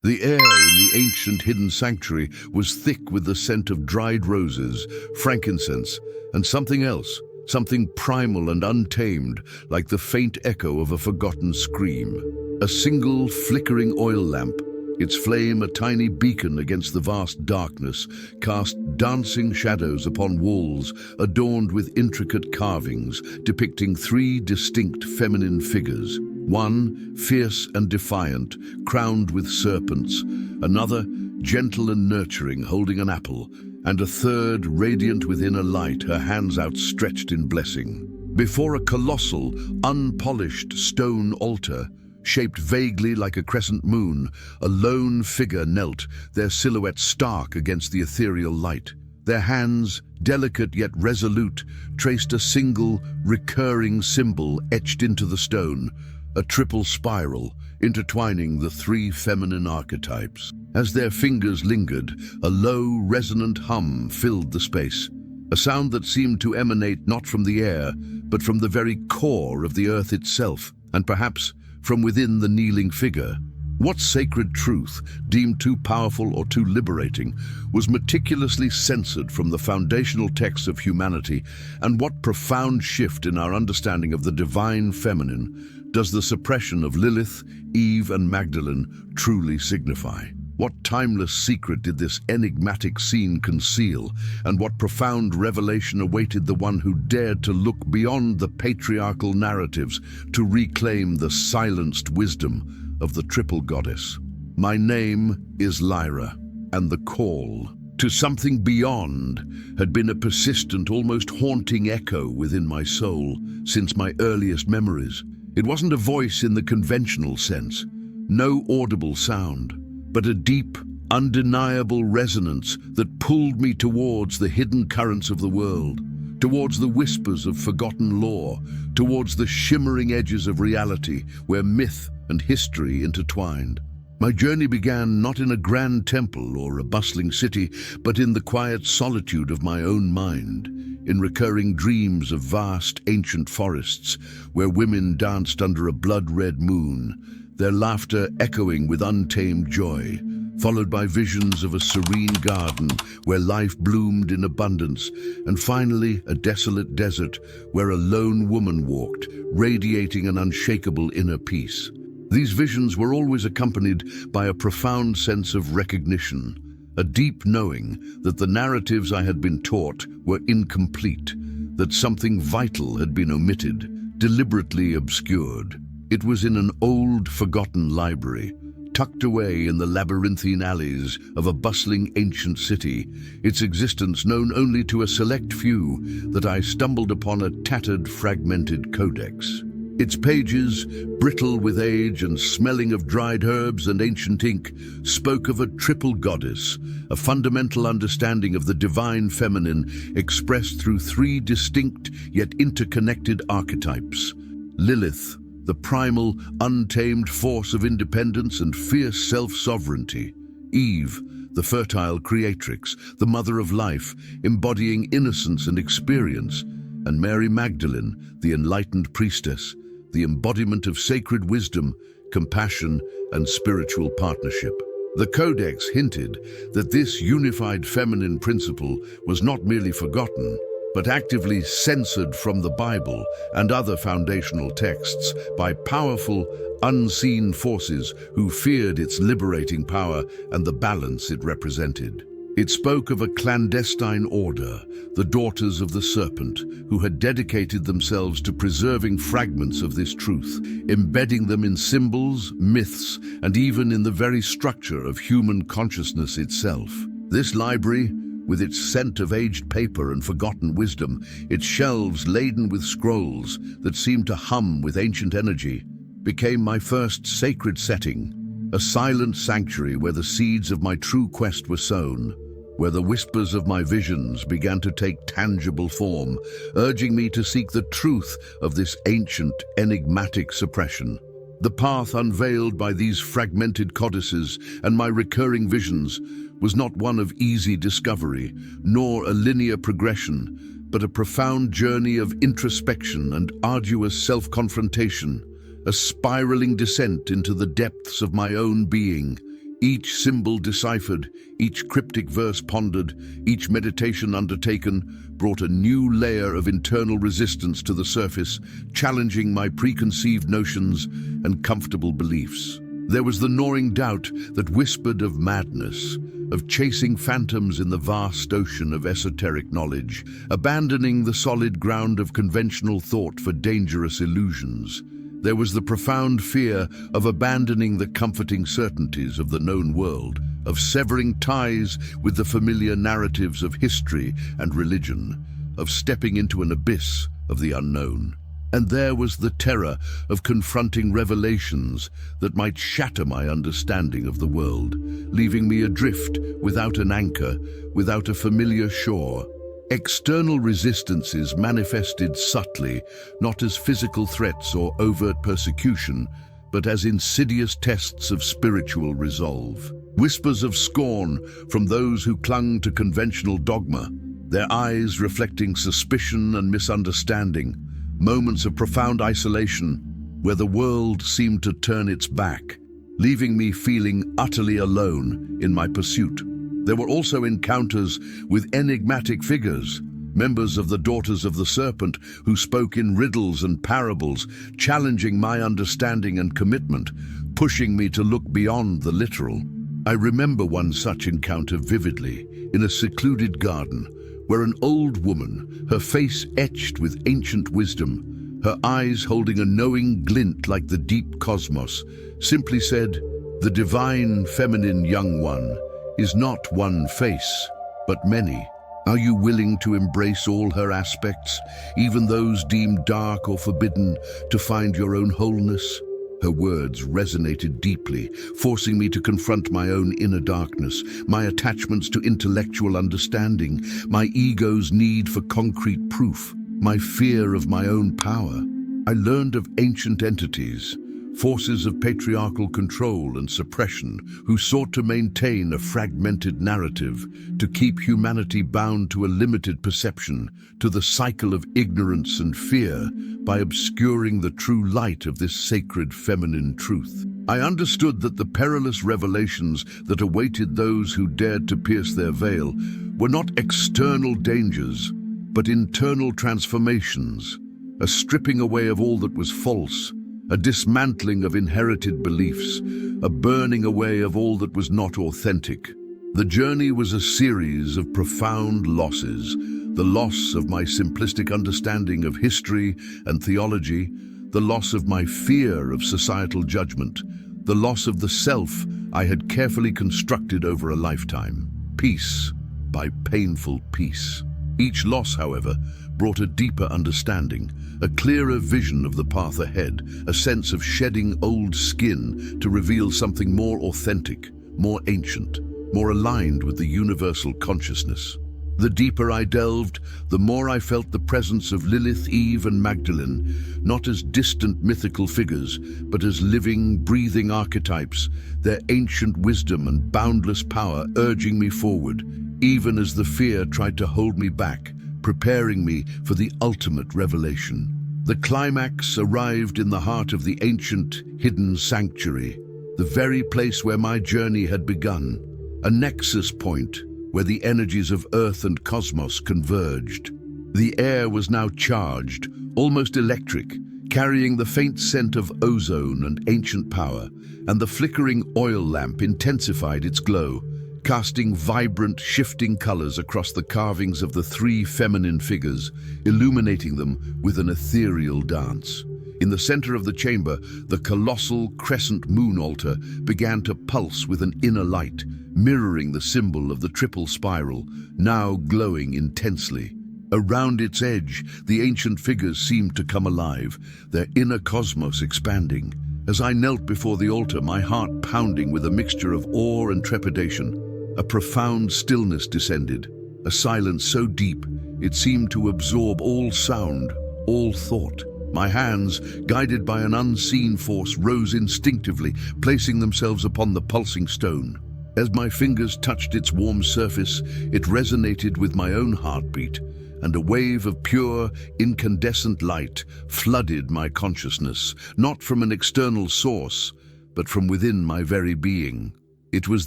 The air in the ancient hidden sanctuary was thick with the scent of dried roses, frankincense, and something else, something primal and untamed, like the faint echo of a forgotten scream. A single flickering oil lamp, its flame a tiny beacon against the vast darkness, cast dancing shadows upon walls adorned with intricate carvings depicting three distinct feminine figures. One, fierce and defiant, crowned with serpents, another, gentle and nurturing, holding an apple, and a third, radiant within a light, her hands outstretched in blessing. Before a colossal, unpolished stone altar, shaped vaguely like a crescent moon, a lone figure knelt, their silhouette stark against the ethereal light. Their hands, delicate yet resolute, traced a single, recurring symbol etched into the stone, a triple spiral, intertwining the three feminine archetypes. As their fingers lingered, a low, resonant hum filled the space, a sound that seemed to emanate not from the air, but from the very core of the earth itself, and perhaps from within the kneeling figure. What sacred truth, deemed too powerful or too liberating, was meticulously censored from the foundational texts of humanity, and what profound shift in our understanding of the divine feminine does the suppression of Lilith, Eve, and Magdalene truly signify? What timeless secret did this enigmatic scene conceal, and what profound revelation awaited the one who dared to look beyond the patriarchal narratives to reclaim the silenced wisdom of the triple goddess? My name is Lyra, and the call to something beyond had been a persistent, almost haunting echo within my soul since my earliest memories. It wasn't a voice in the conventional sense, no audible sound, but a deep, undeniable resonance that pulled me towards the hidden currents of the world, towards the whispers of forgotten lore, towards the shimmering edges of reality where myth and history intertwined. My journey began not in a grand temple or a bustling city, but in the quiet solitude of my own mind, in recurring dreams of vast ancient forests where women danced under a blood-red moon, their laughter echoing with untamed joy, followed by visions of a serene garden where life bloomed in abundance, and finally a desolate desert where a lone woman walked, radiating an unshakable inner peace. These visions were always accompanied by a profound sense of recognition, a deep knowing that the narratives I had been taught were incomplete, that something vital had been omitted, deliberately obscured. It was in an old, forgotten library, tucked away in the labyrinthine alleys of a bustling ancient city, its existence known only to a select few, that I stumbled upon a tattered, fragmented codex. Its pages, brittle with age and smelling of dried herbs and ancient ink, spoke of a triple goddess, a fundamental understanding of the divine feminine expressed through three distinct yet interconnected archetypes. Lilith, the primal, untamed force of independence and fierce self-sovereignty. Eve, the fertile creatrix, the mother of life, embodying innocence and experience. And Mary Magdalene, the enlightened priestess, the embodiment of sacred wisdom, compassion, and spiritual partnership. The Codex hinted that this unified feminine principle was not merely forgotten, but actively censored from the Bible and other foundational texts by powerful, unseen forces who feared its liberating power and the balance it represented. It spoke of a clandestine order, the Daughters of the Serpent, who had dedicated themselves to preserving fragments of this truth, embedding them in symbols, myths, and even in the very structure of human consciousness itself. This library, with its scent of aged paper and forgotten wisdom, its shelves laden with scrolls that seemed to hum with ancient energy, became my first sacred setting, a silent sanctuary where the seeds of my true quest were sown, where the whispers of my visions began to take tangible form, urging me to seek the truth of this ancient, enigmatic suppression. The path unveiled by these fragmented codices and my recurring visions was not one of easy discovery, nor a linear progression, but a profound journey of introspection and arduous self-confrontation, a spiraling descent into the depths of my own being, Each symbol deciphered, each cryptic verse pondered, each meditation undertaken brought a new layer of internal resistance to the surface, challenging my preconceived notions and comfortable beliefs. There was the gnawing doubt that whispered of madness, of chasing phantoms in the vast ocean of esoteric knowledge, abandoning the solid ground of conventional thought for dangerous illusions. There was the profound fear of abandoning the comforting certainties of the known world, of severing ties with the familiar narratives of history and religion, of stepping into an abyss of the unknown. And there was the terror of confronting revelations that might shatter my understanding of the world, leaving me adrift without an anchor, without a familiar shore. External resistances manifested subtly, not as physical threats or overt persecution, but as insidious tests of spiritual resolve. Whispers of scorn from those who clung to conventional dogma, their eyes reflecting suspicion and misunderstanding, moments of profound isolation where the world seemed to turn its back, leaving me feeling utterly alone in my pursuit. There were also encounters with enigmatic figures, members of the Daughters of the Serpent who spoke in riddles and parables, challenging my understanding and commitment, pushing me to look beyond the literal. I remember one such encounter vividly, in a secluded garden, where an old woman, her face etched with ancient wisdom, her eyes holding a knowing glint like the deep cosmos, simply said, "The divine feminine young one is not one face, but many. Are you willing to embrace all her aspects, even those deemed dark or forbidden, to find your own wholeness?" Her words resonated deeply, forcing me to confront my own inner darkness, my attachments to intellectual understanding, my ego's need for concrete proof, my fear of my own power. I learned of ancient entities, forces of patriarchal control and suppression, who sought to maintain a fragmented narrative, to keep humanity bound to a limited perception, to the cycle of ignorance and fear, by obscuring the true light of this sacred feminine truth. I understood that the perilous revelations that awaited those who dared to pierce their veil were not external dangers, but internal transformations, a stripping away of all that was false, a dismantling of inherited beliefs, a burning away of all that was not authentic. The journey was a series of profound losses, the loss of my simplistic understanding of history and theology, the loss of my fear of societal judgment, the loss of the self I had carefully constructed over a lifetime. Piece by painful piece. Each loss, however, brought a deeper understanding, a clearer vision of the path ahead, a sense of shedding old skin to reveal something more authentic, more ancient, more aligned with the universal consciousness. The deeper I delved, the more I felt the presence of Lilith, Eve, and Magdalene, not as distant mythical figures, but as living, breathing archetypes, their ancient wisdom and boundless power urging me forward, even as the fear tried to hold me back, preparing me for the ultimate revelation. The climax arrived in the heart of the ancient, hidden sanctuary, the very place where my journey had begun, a nexus point where the energies of Earth and cosmos converged. The air was now charged, almost electric, carrying the faint scent of ozone and ancient power, and the flickering oil lamp intensified its glow, casting vibrant, shifting colors across the carvings of the three feminine figures, illuminating them with an ethereal dance. In the center of the chamber, the colossal crescent moon altar began to pulse with an inner light, mirroring the symbol of the triple spiral, now glowing intensely. Around its edge, the ancient figures seemed to come alive, their inner cosmos expanding. As I knelt before the altar, my heart pounding with a mixture of awe and trepidation, a profound stillness descended, a silence so deep it seemed to absorb all sound, all thought. My hands, guided by an unseen force, rose instinctively, placing themselves upon the pulsing stone. As my fingers touched its warm surface, it resonated with my own heartbeat, and a wave of pure, incandescent light flooded my consciousness, not from an external source, but from within my very being. It was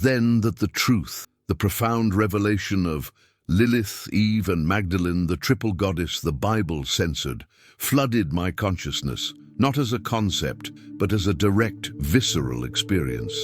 then that the truth, the profound revelation of Lilith, Eve, and Magdalene, the triple goddess the Bible censored, flooded my consciousness, not as a concept, but as a direct, visceral experience.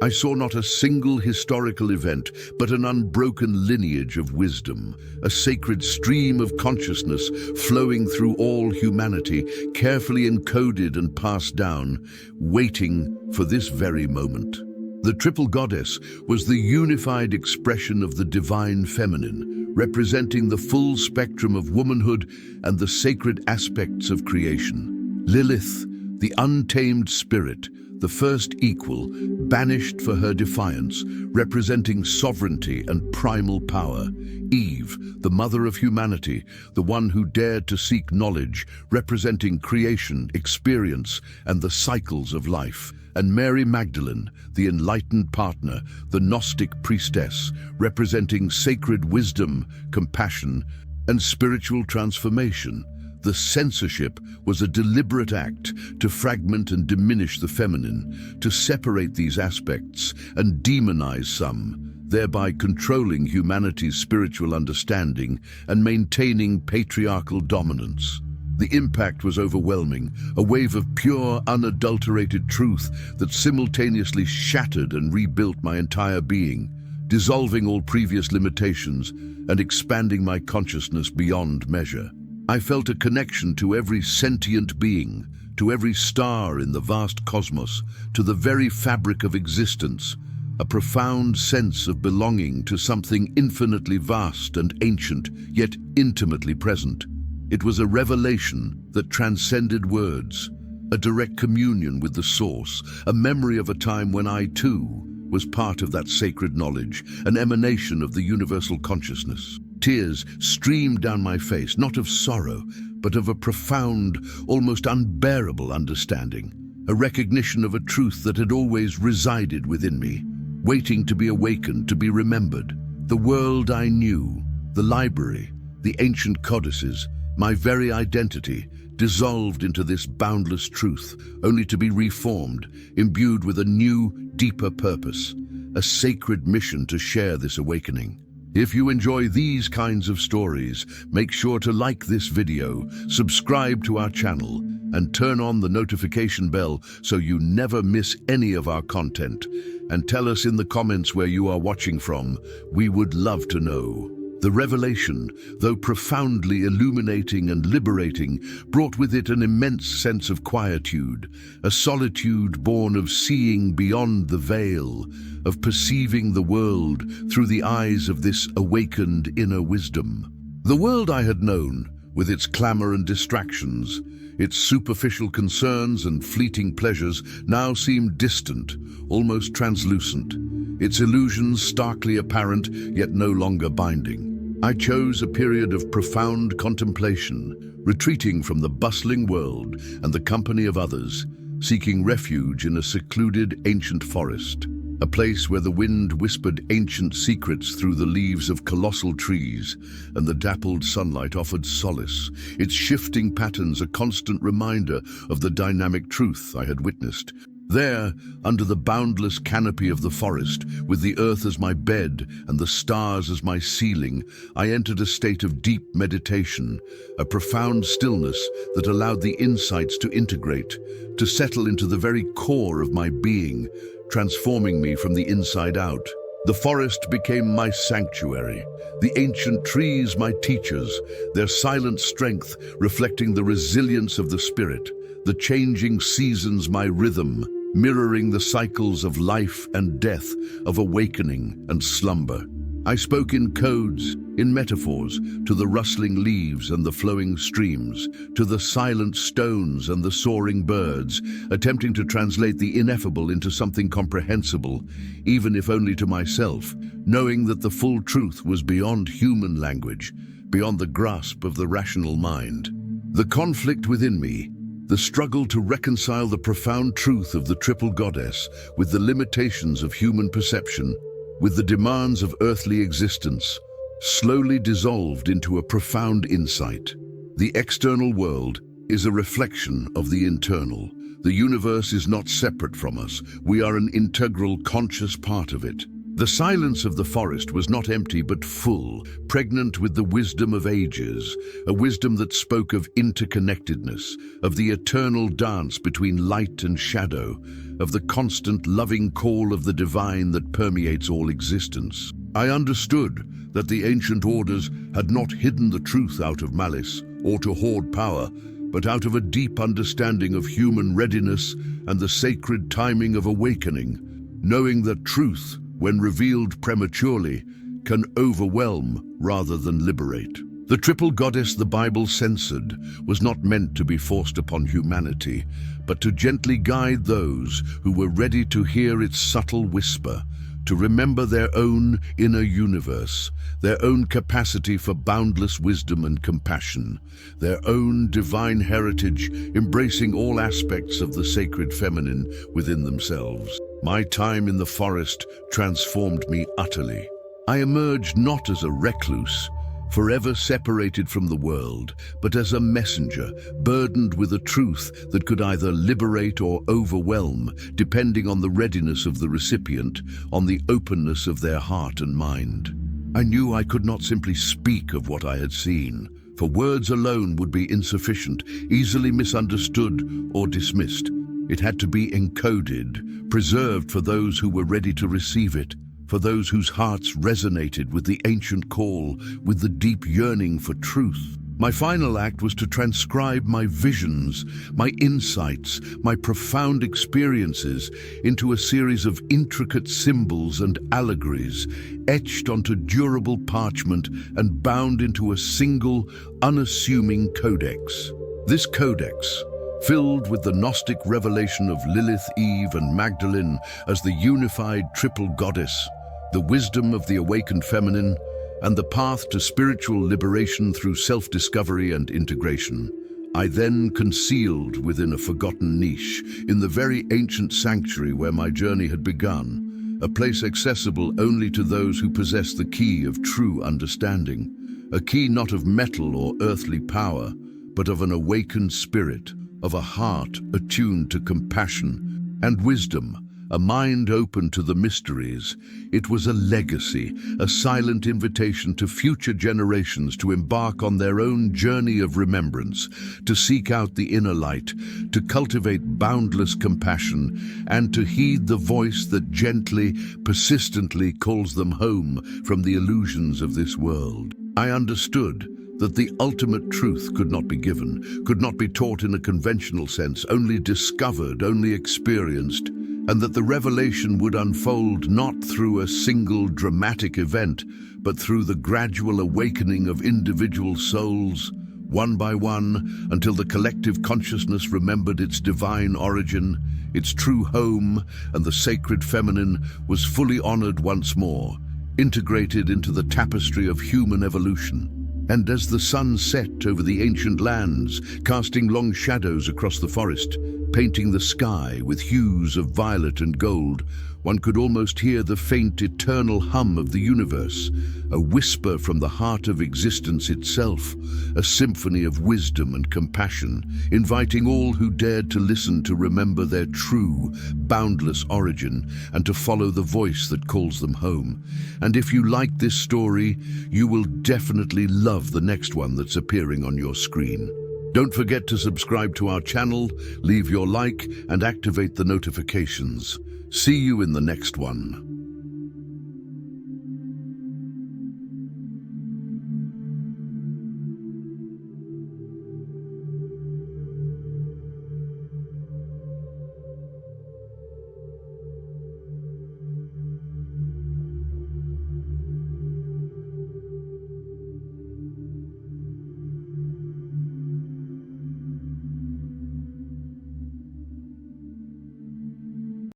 I saw not a single historical event, but an unbroken lineage of wisdom, a sacred stream of consciousness flowing through all humanity, carefully encoded and passed down, waiting for this very moment. The triple goddess was the unified expression of the divine feminine, representing the full spectrum of womanhood and the sacred aspects of creation. Lilith, the untamed spirit, the first equal, banished for her defiance, representing sovereignty and primal power. Eve, the mother of humanity, the one who dared to seek knowledge, representing creation, experience, and the cycles of life. And Mary Magdalene, the enlightened partner, the Gnostic priestess, representing sacred wisdom, compassion, and spiritual transformation. The censorship was a deliberate act to fragment and diminish the feminine, to separate these aspects and demonize some, thereby controlling humanity's spiritual understanding and maintaining patriarchal dominance. The impact was overwhelming, a wave of pure, unadulterated truth that simultaneously shattered and rebuilt my entire being, dissolving all previous limitations and expanding my consciousness beyond measure. I felt a connection to every sentient being, to every star in the vast cosmos, to the very fabric of existence, a profound sense of belonging to something infinitely vast and ancient, yet intimately present. It was a revelation that transcended words, a direct communion with the source, a memory of a time when I, too, was part of that sacred knowledge, an emanation of the universal consciousness. Tears streamed down my face, not of sorrow, but of a profound, almost unbearable understanding, a recognition of a truth that had always resided within me, waiting to be awakened, to be remembered. The world I knew, the library, the ancient codices, my very identity, dissolved into this boundless truth, only to be reformed, imbued with a new, deeper purpose, a sacred mission to share this awakening. If you enjoy these kinds of stories, make sure to like this video, subscribe to our channel, and turn on the notification bell so you never miss any of our content. And tell us in the comments where you are watching from. We would love to know. The revelation, though profoundly illuminating and liberating, brought with it an immense sense of quietude, a solitude born of seeing beyond the veil, of perceiving the world through the eyes of this awakened inner wisdom. The world I had known, with its clamor and distractions, its superficial concerns and fleeting pleasures, now seemed distant, almost translucent, its illusions starkly apparent, yet no longer binding. I chose a period of profound contemplation, retreating from the bustling world and the company of others, seeking refuge in a secluded ancient forest, a place where the wind whispered ancient secrets through the leaves of colossal trees, and the dappled sunlight offered solace, its shifting patterns a constant reminder of the dynamic truth I had witnessed. There, under the boundless canopy of the forest, with the earth as my bed and the stars as my ceiling, I entered a state of deep meditation, a profound stillness that allowed the insights to integrate, to settle into the very core of my being, transforming me from the inside out. The forest became my sanctuary, the ancient trees my teachers, their silent strength reflecting the resilience of the spirit, the changing seasons my rhythm, mirroring the cycles of life and death, of awakening and slumber. I spoke in codes, in metaphors, to the rustling leaves and the flowing streams, to the silent stones and the soaring birds, attempting to translate the ineffable into something comprehensible, even if only to myself, knowing that the full truth was beyond human language, beyond the grasp of the rational mind. The conflict within me, the struggle to reconcile the profound truth of the triple goddess with the limitations of human perception, with the demands of earthly existence, slowly dissolved into a profound insight. The external world is a reflection of the internal. The universe is not separate from us. We are an integral, conscious part of it. The silence of the forest was not empty but full, pregnant with the wisdom of ages, a wisdom that spoke of interconnectedness, of the eternal dance between light and shadow, of the constant loving call of the divine that permeates all existence. I understood that the ancient orders had not hidden the truth out of malice or to hoard power, but out of a deep understanding of human readiness and the sacred timing of awakening, knowing that truth, when revealed prematurely, can overwhelm rather than liberate. The triple goddess the Bible censored was not meant to be forced upon humanity, but to gently guide those who were ready to hear its subtle whisper, to remember their own inner universe, their own capacity for boundless wisdom and compassion, their own divine heritage embracing all aspects of the sacred feminine within themselves. My time in the forest transformed me utterly. I emerged not as a recluse, forever separated from the world, but as a messenger, burdened with a truth that could either liberate or overwhelm, depending on the readiness of the recipient, on the openness of their heart and mind. I knew I could not simply speak of what I had seen, for words alone would be insufficient, easily misunderstood or dismissed. It had to be encoded, preserved for those who were ready to receive it, for those whose hearts resonated with the ancient call, with the deep yearning for truth. My final act was to transcribe my visions, my insights, my profound experiences into a series of intricate symbols and allegories, etched onto durable parchment and bound into a single, unassuming codex. This codex, filled with the Gnostic revelation of Lilith, Eve, and Magdalene as the unified triple goddess, the wisdom of the awakened feminine, and the path to spiritual liberation through self-discovery and integration, I then concealed within a forgotten niche, in the very ancient sanctuary where my journey had begun, a place accessible only to those who possess the key of true understanding, a key not of metal or earthly power, but of an awakened spirit, of a heart attuned to compassion and wisdom, a mind open to the mysteries. It was a legacy, a silent invitation to future generations to embark on their own journey of remembrance, to seek out the inner light, to cultivate boundless compassion, and to heed the voice that gently, persistently calls them home from the illusions of this world. I understood that the ultimate truth could not be given, could not be taught in a conventional sense, only discovered, only experienced, and that the revelation would unfold not through a single dramatic event, but through the gradual awakening of individual souls, one by one, until the collective consciousness remembered its divine origin, its true home, and the sacred feminine was fully honored once more, integrated into the tapestry of human evolution. And as the sun set over the ancient lands, casting long shadows across the forest, painting the sky with hues of violet and gold, one could almost hear the faint eternal hum of the universe, a whisper from the heart of existence itself, a symphony of wisdom and compassion, inviting all who dared to listen to remember their true, boundless origin and to follow the voice that calls them home. And if you like this story, you will definitely love the next one that's appearing on your screen. Don't forget to subscribe to our channel, leave your like, and activate the notifications. See you in the next one.